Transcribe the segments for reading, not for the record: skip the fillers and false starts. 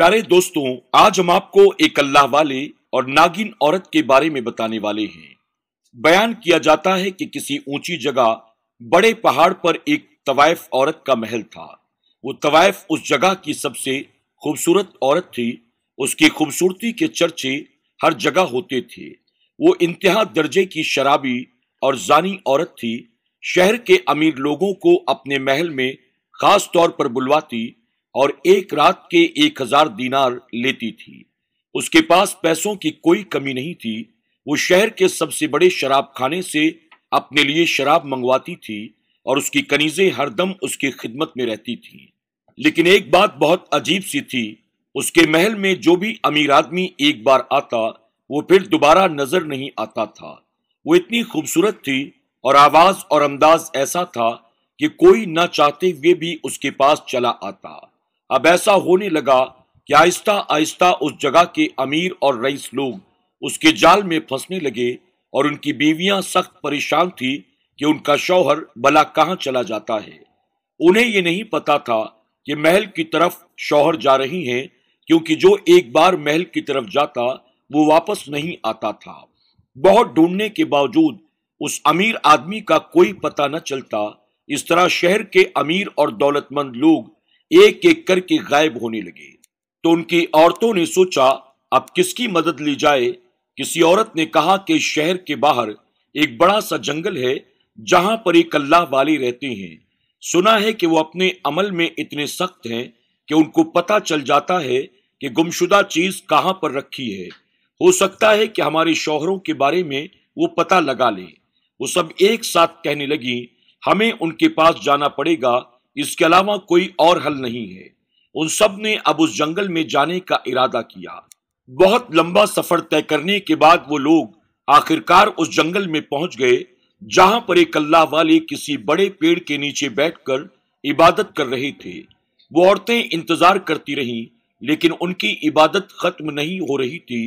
प्यारे दोस्तों, आज हम आपको एक अल्लाह वाले और नागिन औरत के बारे में बताने वाले हैं। बयान किया जाता है कि किसी ऊंची जगह बड़े पहाड़ पर एक तवाइफ औरत का महल था। वो तवाइफ उस जगह की सबसे खूबसूरत औरत थी। उसकी खूबसूरती के चर्चे हर जगह होते थे। वो इंतहा दर्जे की शराबी और जानी औरत थी। शहर के अमीर लोगों को अपने महल में खास तौर पर बुलवाती और एक रात के 1000 दीनार लेती थी। उसके पास पैसों की कोई कमी नहीं थी। वो शहर के सबसे बड़े शराब खाने से अपने लिए शराब मंगवाती थी और उसकी कनीजें हरदम उसकी खिदमत में रहती थी। लेकिन एक बात बहुत अजीब सी थी। उसके महल में जो भी अमीर आदमी एक बार आता वो फिर दोबारा नजर नहीं आता था। वो इतनी खूबसूरत थी और आवाज और अंदाज ऐसा था कि कोई न चाहते हुए भी उसके पास चला आता। अब ऐसा होने लगा कि आहिस्ता आहिस्ता उस जगह के अमीर और रईस लोग उसके जाल में फंसने लगे और उनकी बीवियां सख्त परेशान थी कि उनका शौहर भला कहां चला जाता है। उन्हें ये नहीं पता था कि महल की तरफ शौहर जा रही हैं, क्योंकि जो एक बार महल की तरफ जाता वो वापस नहीं आता था। बहुत ढूंढने के बावजूद उस अमीर आदमी का कोई पता न चलता। इस तरह शहर के अमीर और दौलतमंद लोग एक एक करके गायब होने लगे। तो उनकी औरतों ने सोचा अब किसकी मदद ली जाए। किसी औरत ने कहा कि शहर के बाहर एक बड़ा सा जंगल है जहां पर एक अल्लाह वाले रहते हैं। सुना है कि वो अपने अमल में इतने सख्त हैं कि उनको पता चल जाता है कि गुमशुदा चीज कहां पर रखी है। हो सकता है कि हमारे शौहरों के बारे में वो पता लगा ले। वो सब एक साथ कहने लगी, हमें उनके पास जाना पड़ेगा, इसके अलावा कोई और हल नहीं है। उन सब ने अब उस जंगल में जाने का इरादा किया। बहुत लंबा सफर तय करने के बाद वो लोग आखिरकार उस जंगल में पहुंच गए जहां पर एक अल्लाह वाले किसी बड़े पेड़ के नीचे बैठकर इबादत कर रहे थे। वो औरतें इंतजार करती रहीं, लेकिन उनकी इबादत खत्म नहीं हो रही थी।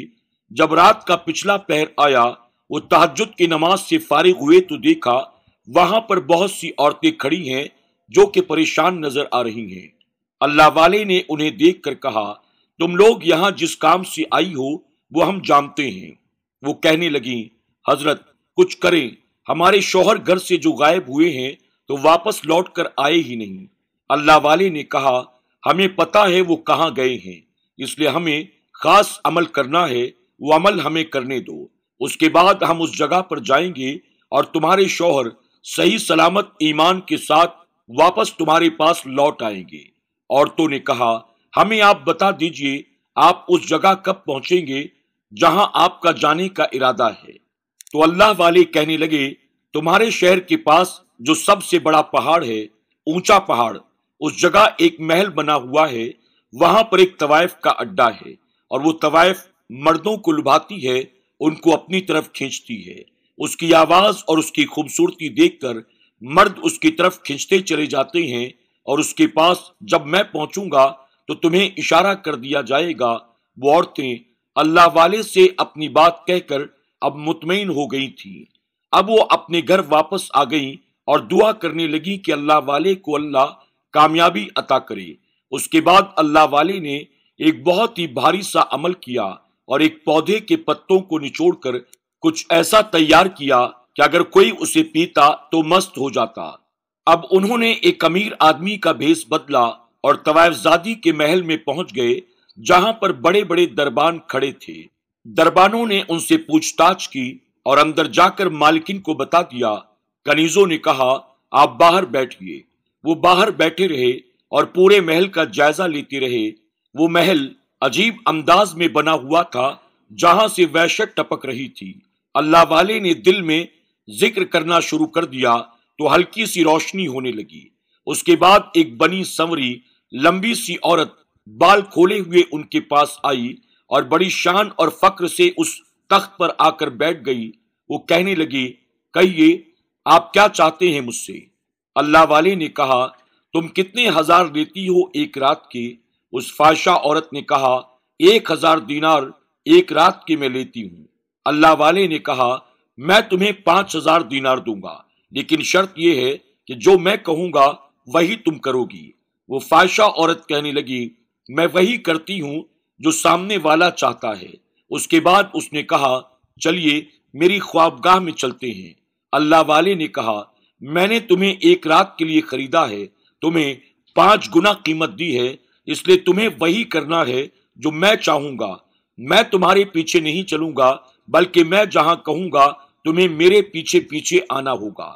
जब रात का पिछला पहर आया, वो तहज्जुद की नमाज से फारिग हुए तो देखा वहां पर बहुत सी औरतें खड़ी हैं जो कि परेशान नजर आ रही हैं। अल्लाह वाले ने उन्हें देखकर कहा, तुम लोग यहां जिस काम से आई हो वो हम जानते हैं। वो कहने लगी, हजरत कुछ करें, हमारे शौहर घर से जो गायब हुए हैं तो वापस लौट कर आए ही नहीं। अल्लाह वाले ने कहा, हमें पता है वो कहां गए हैं, इसलिए हमें खास अमल करना है, वो अमल हमें करने दो। उसके बाद हम उस जगह पर जाएंगे और तुम्हारे शौहर सही सलामत ईमान के साथ वापस तुम्हारे पास लौट आएंगे। औरतों ने कहा, हमें आप बता दीजिए आप उस जगह कब पहुंचेंगे जहां आपका जाने का इरादा है। तो अल्लाह वाले कहने लगे, तुम्हारे शहर के पास जो सबसे बड़ा पहाड़ है, ऊंचा पहाड़, उस जगह एक महल बना हुआ है। वहां पर एक तवाइफ का अड्डा है और वो तवाइफ मर्दों को लुभाती है, उनको अपनी तरफ खींचती है। उसकी आवाज और उसकी खूबसूरती देखकर मर्द उसकी तरफ खींचते चले जाते हैं और उसके पास जब मैं पहुंचूंगा तो तुम्हें इशारा कर दिया जाएगा। वो औरतें अल्लाह वाले से अपनी बात कहकर अब मुतमईन हो गई थी। अब वो अपने घर वापस आ गई और दुआ करने लगी कि अल्लाह वाले को अल्लाह कामयाबी अता करे। उसके बाद अल्लाह वाले ने एक बहुत ही भारी सा अमल किया और एक पौधे के पत्तों को निचोड़कर कुछ ऐसा तैयार किया कि अगर कोई उसे पीता तो मस्त हो जाता। अब उन्होंने एक अमीर आदमी का भेष बदला और तवाइफजादी के महल में पहुंच गए जहां पर बड़े बड़े दरबान खड़े थे। दरबानों ने उनसे पूछताछ की और अंदर जाकर मालकिन को बता दिया। कनीजों ने कहा, आप बाहर बैठिए। वो बाहर बैठे रहे और पूरे महल का जायजा लेते रहे। वो महल अजीब अंदाज में बना हुआ था जहां से वहशत टपक रही थी। अल्लाह वाले ने दिल में जिक्र करना शुरू कर दिया तो हल्की सी रोशनी होने लगी। उसके बाद एक बनी संवरी लंबी सी औरत बाल खोले हुए उनके पास आई और बड़ी शान और फक्र से उस तख्त पर आकर बैठ गई। वो कहने लगी, कहिए आप क्या चाहते हैं मुझसे। अल्लाह वाले ने कहा, तुम कितने हजार लेती हो एक रात के। उस फाहिशा औरत ने कहा, 1000 दीनार एक रात के मैं लेती हूं। अल्लाह वाले ने कहा, मैं तुम्हें 5000 दीनार दूंगा, लेकिन शर्त यह है कि जो मैं कहूंगा वही तुम करोगी। वो फाहिशा औरत कहने लगी, मैं वही करती हूं जो सामने वाला चाहता है। उसके बाद उसने कहा, चलिए मेरी ख्वाबगाह में चलते हैं। अल्लाह वाले ने कहा, मैंने तुम्हें एक रात के लिए खरीदा है, तुम्हें 5 गुना कीमत दी है, इसलिए तुम्हें वही करना है जो मैं चाहूंगा। मैं तुम्हारे पीछे नहीं चलूंगा, बल्कि मैं जहां कहूंगा तुम्हें मेरे पीछे पीछे आना होगा।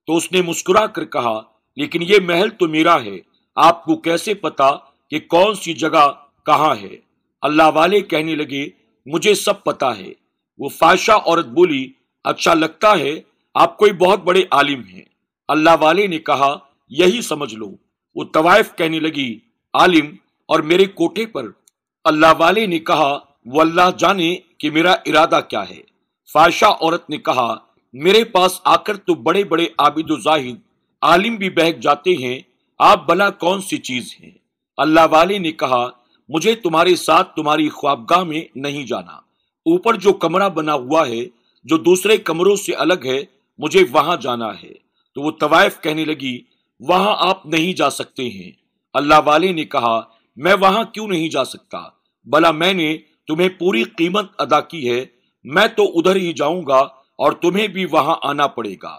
तो उसने मुस्कुरा कर कहा, लेकिन ये महल तो मेरा है, आपको कैसे पता कि कौन सी जगह कहाँ है? अल्लाह वाले कहने लगे, मुझे सब पता है। वो फाहिशा औरत बोली, अच्छा लगता है आप कोई बहुत बड़े आलिम हैं। अल्लाह वाले ने कहा, यही समझ लो। वो तवाइफ कहने लगी, आलिम और मेरे कोठे पर? अल्लाह वाले ने कहा, वो अल्लाह जाने कि मेरा इरादा क्या है। फाहिशा औरत ने कहा, मेरे पास आकर तो बड़े बड़े आबिद व जाहिद आलिम भी बहक जाते हैं, आप भला कौन सी चीज हैं? अल्लाह वाले ने कहा, मुझे तुम्हारे साथ तुम्हारी ख्वाबगाह में नहीं जाना। ऊपर जो कमरा बना हुआ है, जो दूसरे कमरों से अलग है, मुझे वहां जाना है। तो वो तवाइफ कहने लगी, वहां आप नहीं जा सकते हैं। अल्लाह वाले ने कहा, मैं वहां क्यों नहीं जा सकता? भला मैंने तुम्हें पूरी कीमत अदा की है, मैं तो उधर ही जाऊंगा और तुम्हें भी वहां आना पड़ेगा।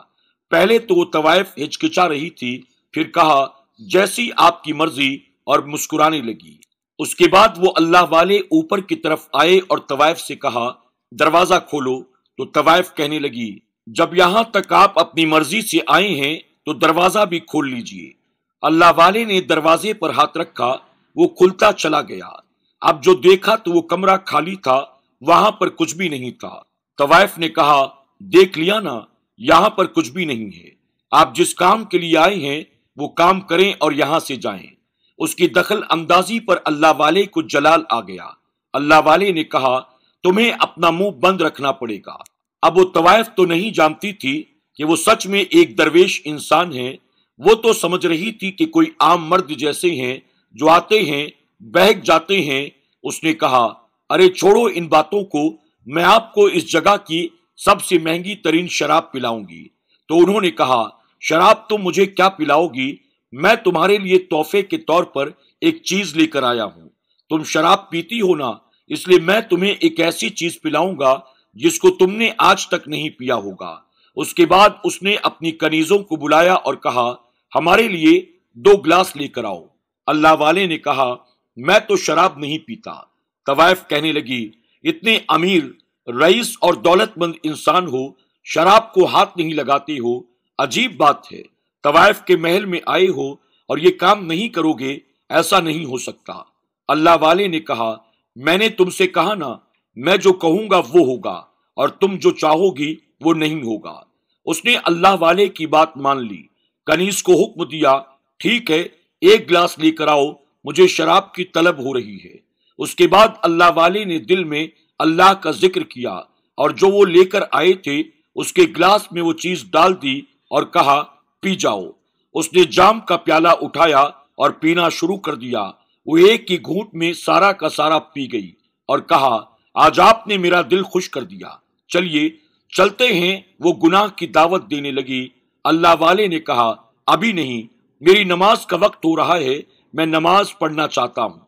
पहले तो वो तवाइफ हिचकिचा रही थी, फिर कहा, जैसी आपकी मर्जी, और मुस्कुराने लगी। उसके बाद वो अल्लाह वाले ऊपर की तरफ आए और तवाइफ से कहा, दरवाजा खोलो। तो तवाइफ कहने लगी, जब यहां तक आप अपनी मर्जी से आए हैं तो दरवाजा भी खोल लीजिए। अल्लाह वाले ने दरवाजे पर हाथ रखा, वो खुलता चला गया। अब जो देखा तो वो कमरा खाली था, वहां पर कुछ भी नहीं था। तवाइफ ने कहा, देख लिया ना, यहां पर कुछ भी नहीं है। आप जिस काम के लिए आए हैं वो काम करें और यहां से जाएं। उसकी दखल अंदाजी पर अल्लाह वाले को जलाल आ गया। अल्लाह वाले ने कहा, तुम्हें अपना मुंह बंद रखना पड़ेगा। अब वो तवाइफ तो नहीं जानती थी कि वो सच में एक दरवेश इंसान है। वो तो समझ रही थी कि कोई आम मर्द जैसे हैं जो आते हैं बहक जाते हैं। उसने कहा, अरे छोड़ो इन बातों को, मैं आपको इस जगह की सबसे महंगी तरीन शराब पिलाऊंगी। तो उन्होंने कहा, शराब तुम मुझे क्या पिलाओगी? मैं तुम्हारे लिए तोहफे के तौर पर एक चीज लेकर आया हूं। तुम शराब पीती हो ना, इसलिए मैं तुम्हें एक ऐसी चीज पिलाऊंगा जिसको तुमने आज तक नहीं पिया होगा। उसके बाद उसने अपनी कनीजों को बुलाया और कहा, हमारे लिए 2 गिलास लेकर आओ। अल्लाह वाले ने कहा, मैं तो शराब नहीं पीता। तवाइफ कहने लगी, इतने अमीर, रईस और दौलतमंद इंसान हो, शराब को हाथ नहीं लगाते हो, अजीब बात है। तवाइफ के महल में आए हो और ये काम नहीं करोगे, ऐसा नहीं हो सकता। अल्लाह वाले ने कहा, मैंने तुमसे कहा ना, मैं जो कहूंगा वो होगा और तुम जो चाहोगी वो नहीं होगा। उसने अल्लाह वाले की बात मान ली। कनीज को हुक्म दिया, ठीक है, 1 गिलास लेकर आओ, मुझे शराब की तलब हो रही है। उसके बाद अल्लाह वाले ने दिल में अल्लाह का जिक्र किया और जो वो लेकर आए थे उसके गिलास में वो चीज डाल दी और कहा, पी जाओ। उसने जाम का प्याला उठाया और पीना शुरू कर दिया। वो एक ही घूंट में सारा का सारा पी गई और कहा, आज आपने मेरा दिल खुश कर दिया, चलिए चलते हैं। वो गुनाह की दावत देने लगी। अल्लाह वाले ने कहा, अभी नहीं, मेरी नमाज का वक्त हो रहा है, मैं नमाज पढ़ना चाहता हूं।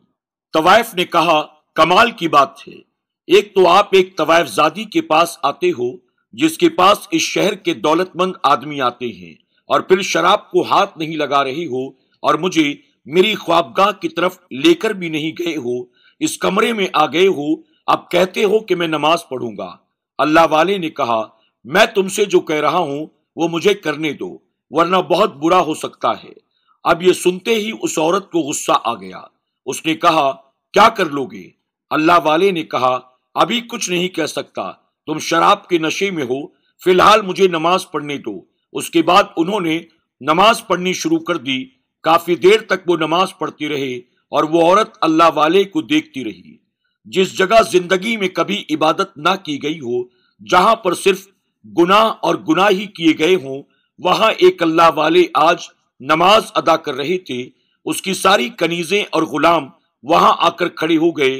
तवाइफ ने कहा, कमाल की बात है, एक तो आप एक तवाइफ जादी के पास आते हो जिसके पास इस शहर के दौलतमंद आदमी आते हैं, और फिर शराब को हाथ नहीं लगा रहे हो और मुझे मेरी ख्वाबगाह की तरफ लेकर भी नहीं गए हो। इस कमरे में आ गए हो, अब कहते हो कि मैं नमाज पढ़ूंगा। अल्लाह वाले ने कहा, मैं तुमसे जो कह रहा हूं वो मुझे करने दो, वरना बहुत बुरा हो सकता है। अब ये सुनते ही उस औरत को गुस्सा आ गया। उसने कहा, क्या कर लोगे? अल्लाह वाले ने कहा, अभी कुछ नहीं कह सकता, तुम शराब के नशे में हो, फिलहाल मुझे नमाज पढ़ने दो। उसके बाद उन्होंने नमाज पढ़नी शुरू कर दी। काफी देर तक वो नमाज पढ़ती रहे और वो औरत अल्लाह वाले को देखती रही। जिस जगह जिंदगी में कभी इबादत ना की गई हो, जहां पर सिर्फ गुनाह और गुनाह ही किए गए हों, वहां एक अल्लाह वाले आज नमाज अदा कर रहे थे। उसकी सारी कनीजें और गुलाम वहां आकर खड़े हो गए।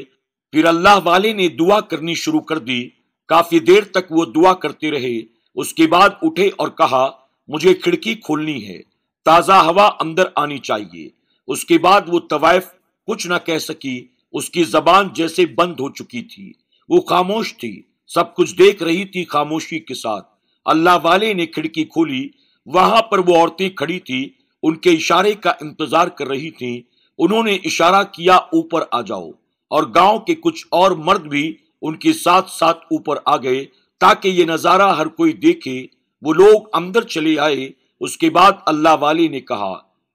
फिर अल्लाह वाले ने दुआ करनी शुरू कर दी। काफी देर तक वो दुआ करते रहे। उसके बाद उठे और कहा, मुझे खिड़की खोलनी है, ताजा हवा अंदर आनी चाहिए। उसके बाद वो तवाइफ कुछ न कह सकी। उसकी जबान जैसे बंद हो चुकी थी, वो खामोश थी, सब कुछ देख रही थी खामोशी के साथ। अल्लाह वाले ने खिड़की खोली, वहां पर वो औरतें खड़ी थी, उनके इशारे का इंतजार कर रही थीं। उन्होंने इशारा किया, ऊपर आ जाओ, और गांव के कुछ और मर्द भी उनके साथ साथ ऊपर आ गए ताकि ये नजारा हर कोई देखे। वो लोग अंदर चले आए। उसके बाद अल्लाह वाले ने कहा,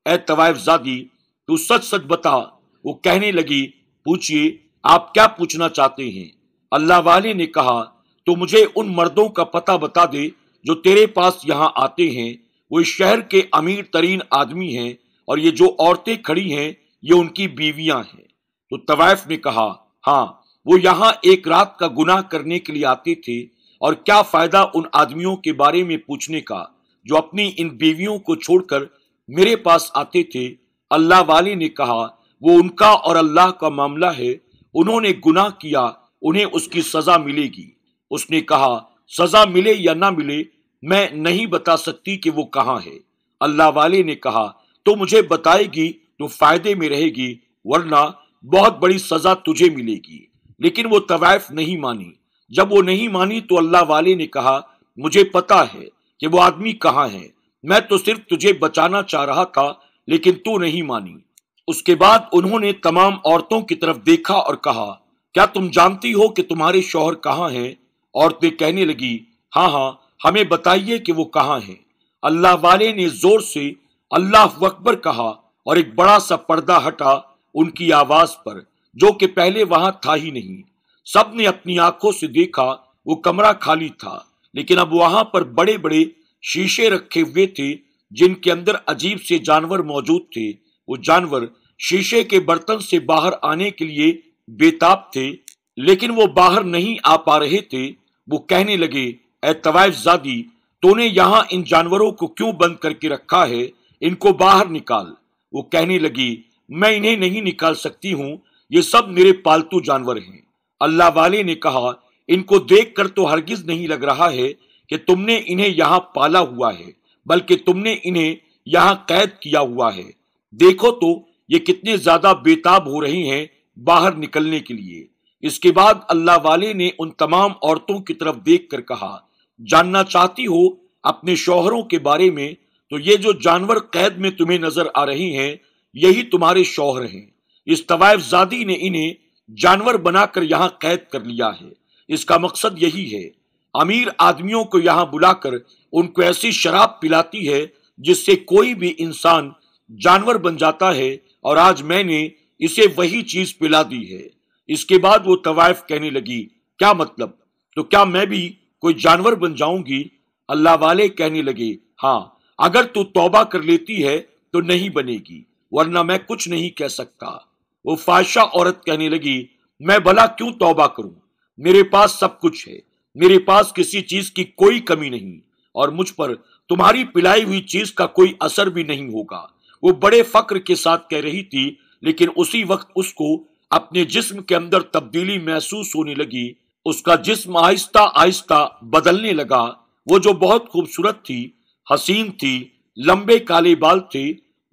ए तवाइफ ज़ादी, तू सच सच बता। वो कहने लगी, पूछिए, आप क्या पूछना चाहते हैं? अल्लाह वाले ने कहा, तो मुझे उन मर्दों का पता बता दे जो तेरे पास यहाँ आते हैं। वो इस शहर के अमीर तरीन आदमी हैं, और ये जो औरतें खड़ी हैं ये उनकी बीवियां हैं। तो तवाइफ ने कहा, हाँ, वो यहाँ एक रात का गुनाह करने के लिए आते थे, और क्या फायदा उन आदमियों के बारे में पूछने का जो अपनी इन बीवियों को छोड़कर मेरे पास आते थे। अल्लाह वाले ने कहा, वो उनका और अल्लाह का मामला है, उन्होंने गुनाह किया, उन्हें उसकी सजा मिलेगी। उसने कहा, सजा मिले या ना मिले मैं नहीं बता सकती कि वो कहाँ है। अल्लाह वाले ने कहा, तो मुझे बताएगी तो फायदे में रहेगी, वरना बहुत बड़ी सजा तुझे मिलेगी। लेकिन वो तवाइफ नहीं मानी। जब वो नहीं मानी तो अल्लाह वाले ने कहा, मुझे पता है कि वो आदमी कहाँ है, मैं तो सिर्फ तुझे बचाना चाह रहा था, लेकिन तू नहीं मानी। उसके बाद उन्होंने तमाम औरतों की तरफ देखा और कहा, क्या तुम जानती हो कि तुम्हारे शौहर कहाँ हैं? औरतें कहने लगी, हाँ हाँ, हमें बताइए कि वो कहाँ हैं। अल्लाह वाले ने जोर से अल्लाह अकबर कहा, और एक बड़ा सा पर्दा हटा उनकी आवाज पर, जो कि पहले वहां था ही नहीं। सबने अपनी आंखों से देखा, वो कमरा खाली था, लेकिन अब वहां पर बड़े बड़े शीशे रखे हुए थे जिनके अंदर अजीब से जानवर मौजूद थे। वो जानवर शीशे के बर्तन से बाहर आने के लिए बेताब थे, लेकिन वो बाहर नहीं आ पा रहे थे। वो कहने लगे, ए तवाइफ ज़ादी, तूने यहाँ इन जानवरों को क्यों बंद करके रखा है? इनको बाहर निकाल। वो कहने लगी, मैं इन्हें नहीं निकाल सकती हूँ, ये सब मेरे पालतू जानवर हैं। अल्लाह वाले ने कहा, इनको देखकर तो हरगिज नहीं लग रहा है कि तुमने इन्हें यहाँ पाला हुआ है, बल्कि तुमने इन्हें यहाँ कैद किया हुआ है। देखो तो ये कितने ज्यादा बेताब हो रही हैं बाहर निकलने के लिए। इसके बाद अल्लाह वाले ने उन तमाम औरतों की तरफ देखकर कहा, जानना चाहती हो अपने शौहरों के बारे में? तो ये जो जानवर कैद में तुम्हें नजर आ रही हैं, यही तुम्हारे शौहर हैं। इस तवाइफ ज़ादी ने इन्हें जानवर बनाकर यहाँ कैद कर लिया है। इसका मकसद यही है, अमीर आदमियों को यहाँ बुलाकर उनको ऐसी शराब पिलाती है जिससे कोई भी इंसान जानवर बन जाता है, और आज मैंने इसे वही चीज पिला दी है। इसके बाद वो तवाइफ कहने लगी, क्या मतलब? तो क्या मैं भी कोई जानवर बन जाऊंगी? अल्लाह वाले कहने लगे, हाँ, अगर तू तौबा कर लेती है तो नहीं बनेगी, वरना मैं कुछ नहीं कह सकता। वो फाहिशा औरत कहने लगी, मैं भला क्यों तौबा करूं? मेरे पास सब कुछ है, मेरे पास किसी चीज की कोई कमी नहीं, और मुझ पर तुम्हारी पिलाई हुई चीज का कोई असर भी नहीं होगा। वो बड़े फक्र के साथ कह रही थी, लेकिन उसी वक्त उसको अपने जिस्म के अंदर तब्दीली महसूस होने लगी। उसका जिस्म आहिस्ता आहिस्ता बदलने लगा। वो जो बहुत खूबसूरत थी, हसीन थी, लंबे काले बाल थे,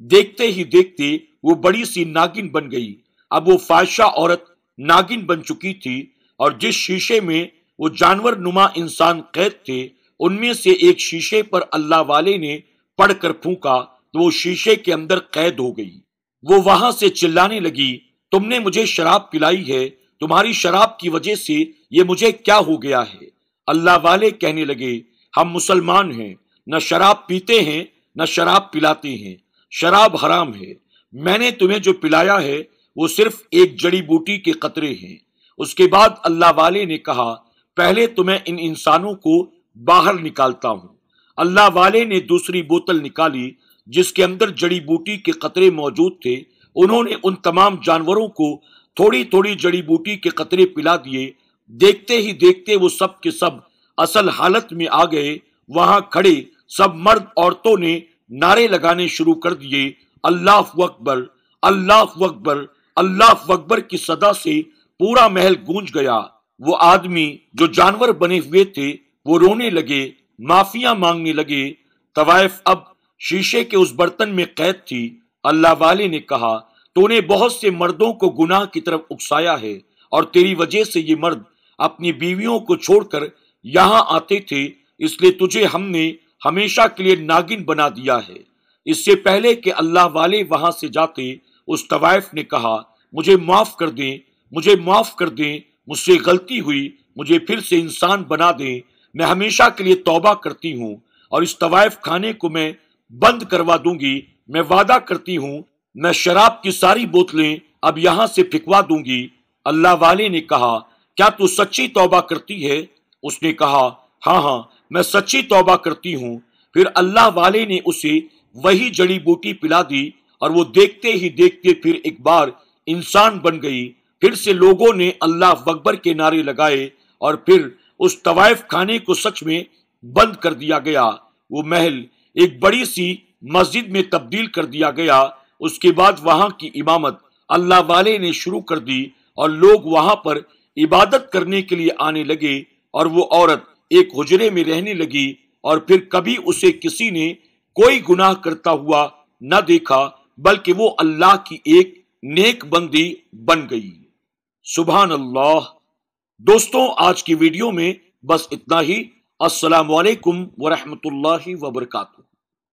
देखते ही देखते वो बड़ी सी नागिन बन गई। अब वो फाहिशा औरत नागिन बन चुकी थी, और जिस शीशे में वो जानवर नुमा इंसान कैद थे, उनमें से एक शीशे पर अल्लाह वाले ने पढ़कर फूंका तो वो शीशे के अंदर कैद हो गई। वो वहां से चिल्लाने लगी, तुमने मुझे शराब पिलाई है, तुम्हारी शराब की वजह से ये मुझे क्या हो गया है? अल्लाह वाले कहने लगे, हम मुसलमान हैं, न शराब पीते हैं न शराब पिलाते हैं, शराब हराम है। मैंने तुम्हें जो पिलाया है वो सिर्फ एक जड़ी बूटी के कतरे हैं। उसके बाद अल्लाह वाले ने कहा, पहले तो मैं इन इंसानों को बाहर निकालता हूं। अल्लाह वाले ने दूसरी बोतल निकाली जिसके अंदर जड़ी बूटी के कतरे मौजूद थे। उन्होंने उन तमाम जानवरों को थोड़ी थोड़ी जड़ी बूटी के कतरे पिला दिए। देखते ही देखते वो सब के सब असल हालत में आ गए। वहां खड़े सब मर्द औरतों ने नारे लगाने शुरू कर दिए, अल्लाह अकबर, अल्लाह अकबर, अल्लाह अकबर की सदा से पूरा महल गूंज गया। वो आदमी जो जानवर बने हुए थे वो रोने लगे, माफिया मांगने लगे। तवाइफ अब शीशे के उस बर्तन में कैद थी। अल्लाह वाले ने कहा, تو نے बहुत से मर्दों को गुनाह की तरफ उकसाया है और तेरी वजह से ये मर्द अपनी बीवियों को छोड़कर यहाँ आते थे, इसलिए तुझे हमने हमेशा के लिए नागिन बना दिया है। इससे पहले कि अल्लाह वाले वहां से जाते, उस तवाइफ ने कहा, मुझे माफ कर दें, मुझे माफ कर दें, मुझसे गलती हुई, मुझे फिर से इंसान बना दें, मैं हमेशा के लिए तौबा करती हूँ और इस तवाइफ खाने को मैं बंद करवा दूंगी। मैं वादा करती हूँ मैं शराब की सारी बोतलें अब यहां से फिकवा दूंगी। अल्लाह वाले ने कहा, क्या तू सच्ची तौबा करती है? उसने कहा, हाँ हाँ, मैं सच्ची तौबा करती हूँ। फिर अल्लाह वाले ने उसे वही जड़ी बूटी पिला दी और वो देखते ही देखते फिर एक बार इंसान बन गई। फिर से लोगों ने अल्लाह अकबर के नारे लगाए और फिर उस तवाइफ खाने को सच में बंद कर दिया गया। वो महल एक बड़ी सी मस्जिद में तब्दील कर दिया गया। उसके बाद वहां की इमामत अल्लाह वाले ने शुरू कर दी और लोग वहां पर इबादत करने के लिए आने लगे और वो औरत एक हुजरे में रहने लगी और फिर कभी उसे किसी ने कोई गुनाह करता हुआ न देखा, बल्कि वो अल्लाह की एक नेक बंदी बन गई। सुभान अल्लाह। दोस्तों, आज की वीडियो में बस इतना ही। अस्सलामु अलैकुम व रहमतुल्लाहि व बरकातुहू।